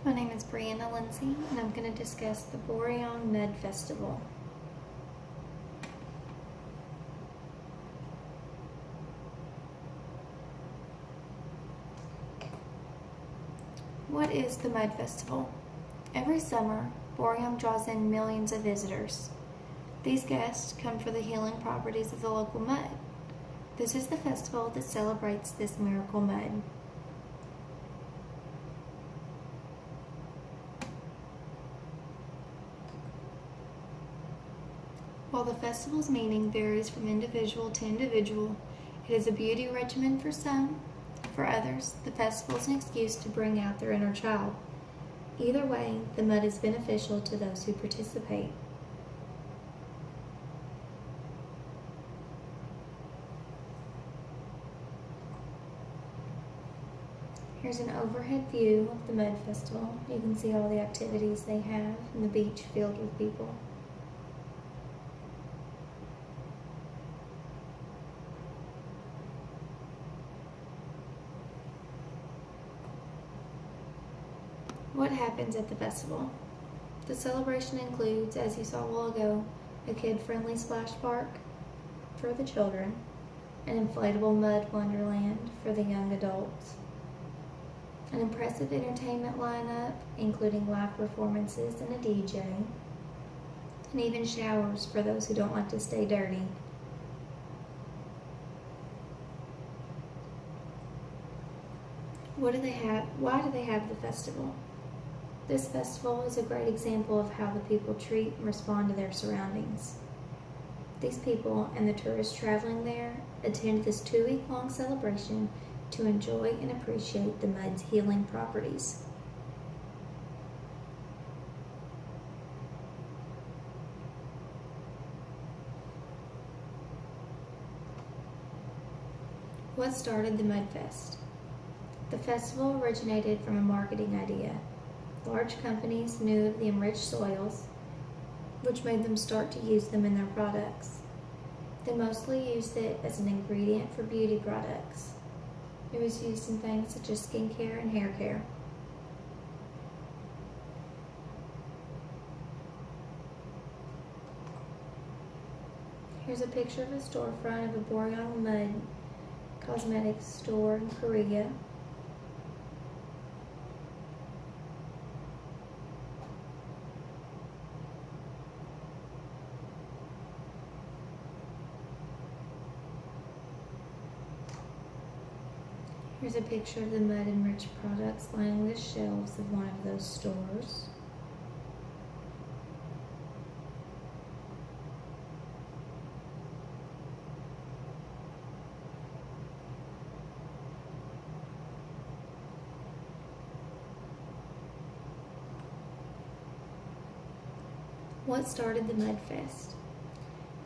My name is Brianna Lindsay, and I'm going to discuss the Boryeong Mud Festival. What is the Mud Festival? Every summer, Boryeong draws in millions of visitors. These guests come for the healing properties of the local mud. This is the festival that celebrates this miracle mud. While the festival's meaning varies from individual to individual, it is a beauty regimen for some. For others, the festival is an excuse to bring out their inner child. Either way, the mud is beneficial to those who participate. Here's an overhead view of the Mud Festival. You can see all the activities they have and the beach filled with people. What happens at the festival? The celebration includes, as you saw a while ago, a kid-friendly splash park for the children, an inflatable mud wonderland for the young adults, an impressive entertainment lineup including live performances and a DJ, and even showers for those who don't like to stay dirty. What do they have? Why do they have the festival? This festival is a great example of how the people treat and respond to their surroundings. These people and the tourists traveling there attend this 2-week-long celebration to enjoy and appreciate the mud's healing properties. What started the Mud Fest? The festival originated from a marketing idea. Large companies knew of the enriched soils, which made them start to use them in their products. They mostly used it as an ingredient for beauty products. It was used in things such as skincare and hair care. Here's a picture of a storefront of a Boryeong Mud cosmetics store in Korea. Here's a picture of the mud-enriched products lining the shelves of one of those stores. What started the Mud Fest?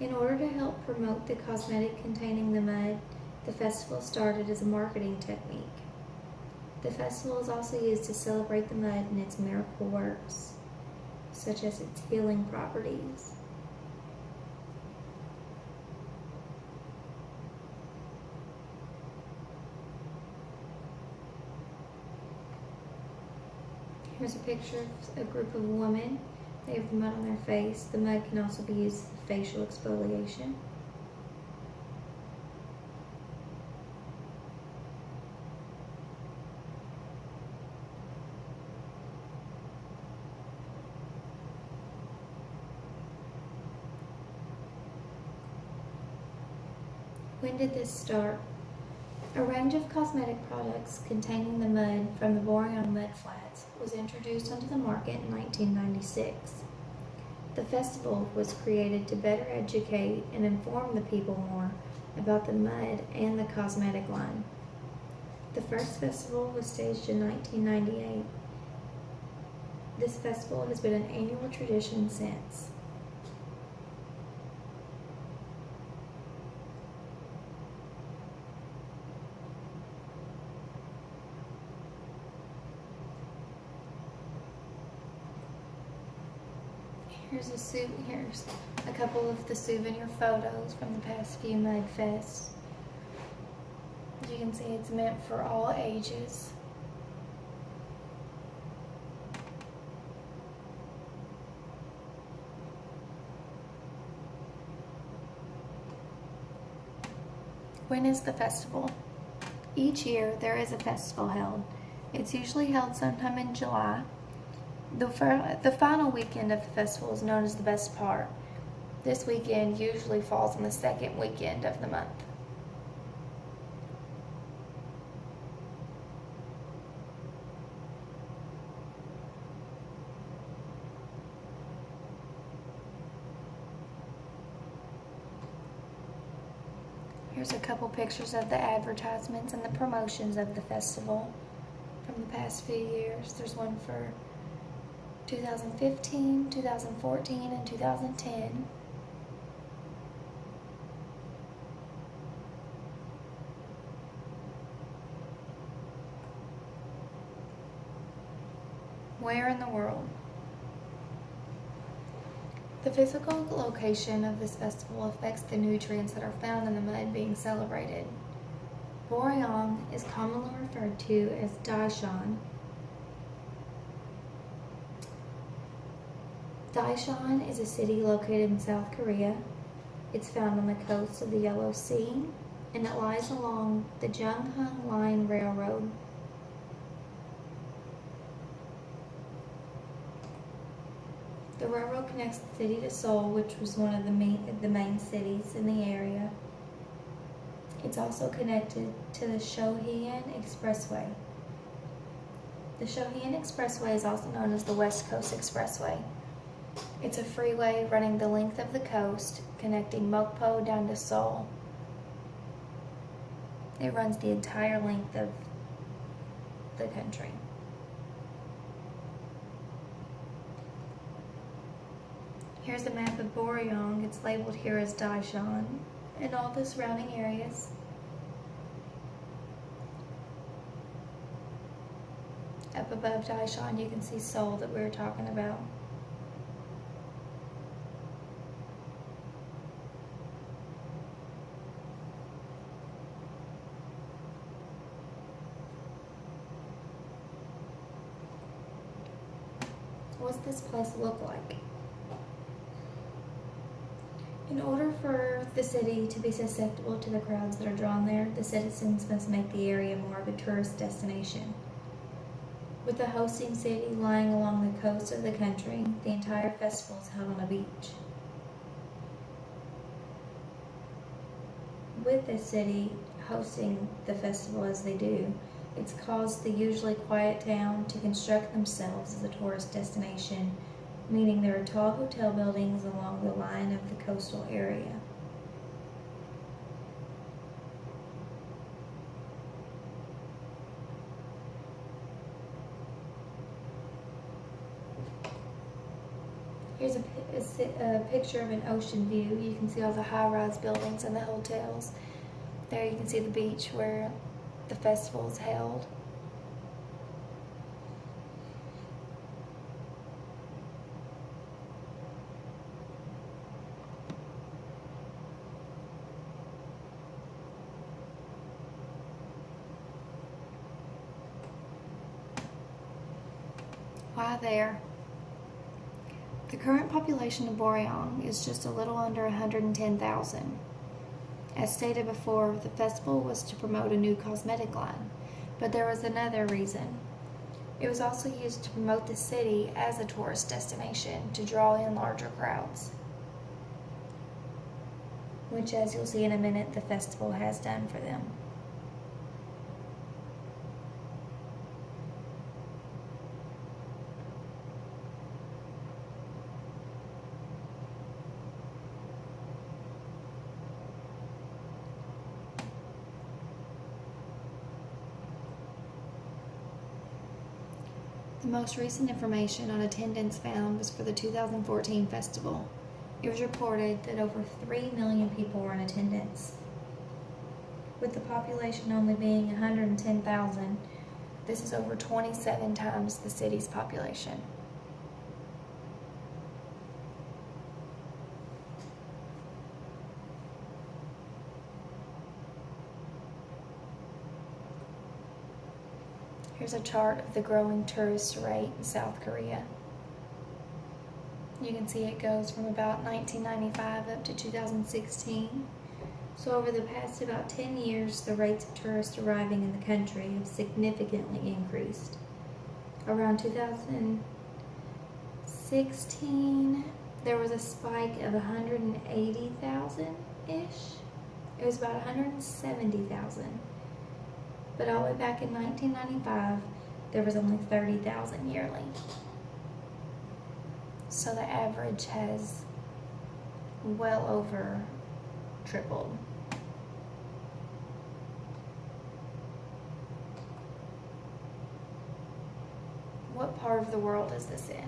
In order to help promote the cosmetic containing the mud, the festival started as a marketing technique. The festival is also used to celebrate the mud and its miracle works, such as its healing properties. Here's a picture of a group of women. They have the mud on their face. The mud can also be used for facial exfoliation. When did this start? A range of cosmetic products containing the mud from the Boryeong Mud Flats was introduced onto the market in 1996. The festival was created to better educate and inform the people more about the mud and the cosmetic line. The first festival was staged in 1998. This festival has been an annual tradition since. Here's a couple of the souvenir photos from the past few Mud Fests. As you can see, it's meant for all ages. When is the festival? Each year there is a festival held. It's usually held sometime in July. The final weekend of the festival is known as the best part. This weekend usually falls on the second weekend of the month. Here's a couple pictures of the advertisements and the promotions of the festival from the past few years. There's one for 2015, 2014, and 2010. Where in the world? The physical location of this festival affects the nutrients that are found in the mud being celebrated. Boryeong is commonly referred to as Daishan. Daishan is a city located in South Korea. It's found on the coast of the Yellow Sea, and it lies along the Junghung Line Railroad. The railroad connects the city to Seoul, which was one of the main cities in the area. It's also connected to the Sohean Expressway. The Sohean Expressway is also known as the West Coast Expressway. It's a freeway running the length of the coast, connecting Mokpo down to Seoul. It runs the entire length of the country. Here's a map of Boryeong. It's labeled here as Daishan and all the surrounding areas. Up above Daishan, you can see Seoul that we were talking about. What's this place look like? In order for the city to be susceptible to the crowds that are drawn there, the citizens must make the area more of a tourist destination. With the hosting city lying along the coast of the country, the entire festival is held on a beach. With the city hosting the festival as they do, it's caused the usually quiet town to construct themselves as a tourist destination, meaning there are tall hotel buildings along the line of the coastal area. Here's a picture of an ocean view. You can see all the high-rise buildings and the hotels. There you can see the beach where the festival is held. Why there? The current population of Boryeong is just a little under 110,000. As stated before, the festival was to promote a new cosmetic line, but there was another reason. It was also used to promote the city as a tourist destination to draw in larger crowds, which, as you'll see in a minute, the festival has done for them. The most recent information on attendance found was for the 2014 festival. It was reported that over 3 million people were in attendance. With the population only being 110,000, this is over 27 times the city's population. Here's a chart of the growing tourist rate in South Korea. You can see it goes from about 1995 up to 2016. So over the past about 10 years, the rates of tourists arriving in the country have significantly increased. Around 2016, there was a spike of 180,000-ish. It was about 170,000. But all the way back in 1995, there was only 30,000 yearly. So the average has well over tripled. What part of the world is this in?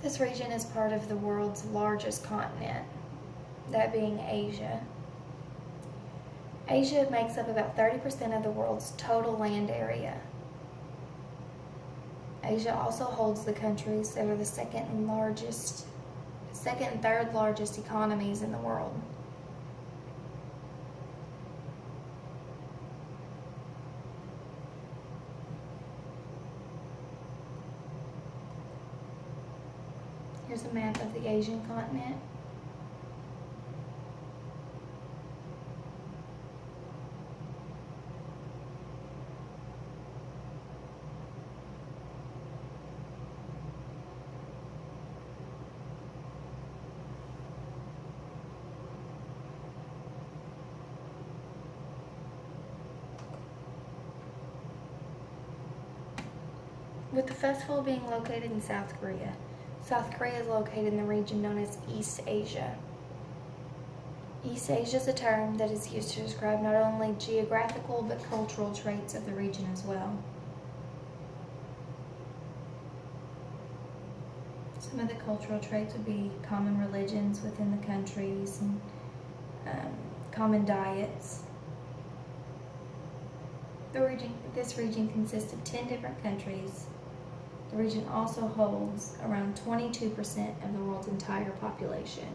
This region is part of the world's largest continent, that being Asia. Asia makes up about 30% of the world's total land area. Asia also holds the countries that are the second and third largest economies in the world. Here's a map of the Asian continent. With the festival being located in South Korea, South Korea is located in the region known as East Asia. East Asia is a term that is used to describe not only geographical but cultural traits of the region as well. Some of the cultural traits would be common religions within the countries and common diets. This region consists of 10 different countries. The region also holds around 22% of the world's entire population.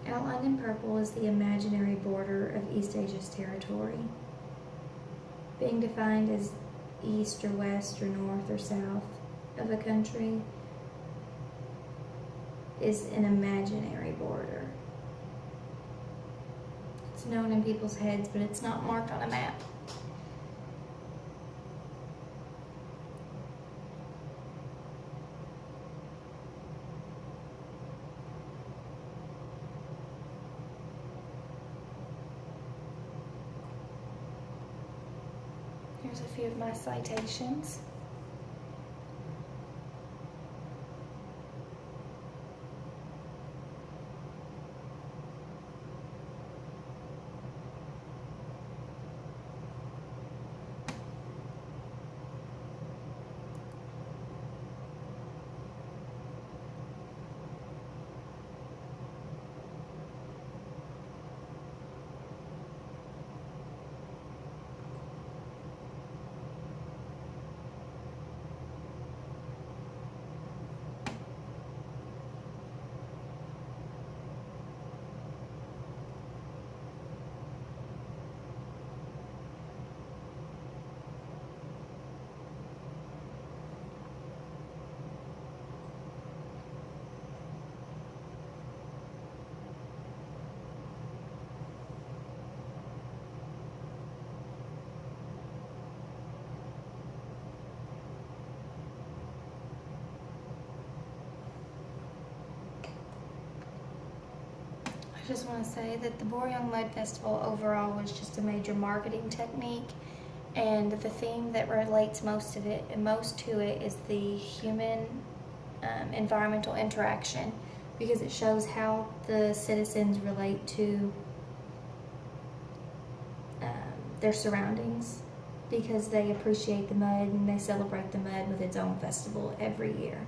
Outlined in purple is the imaginary border of East Asia's territory, being defined as east or west or north or south of a country is an imaginary border. It's known in people's heads, but it's not marked on a map. Here's a few of my citations. I just want to say that the Boryeong Mud Festival overall was just a major marketing technique, and the theme that relates most to it is the human environmental interaction, because it shows how the citizens relate to their surroundings, because they appreciate the mud and they celebrate the mud with its own festival every year.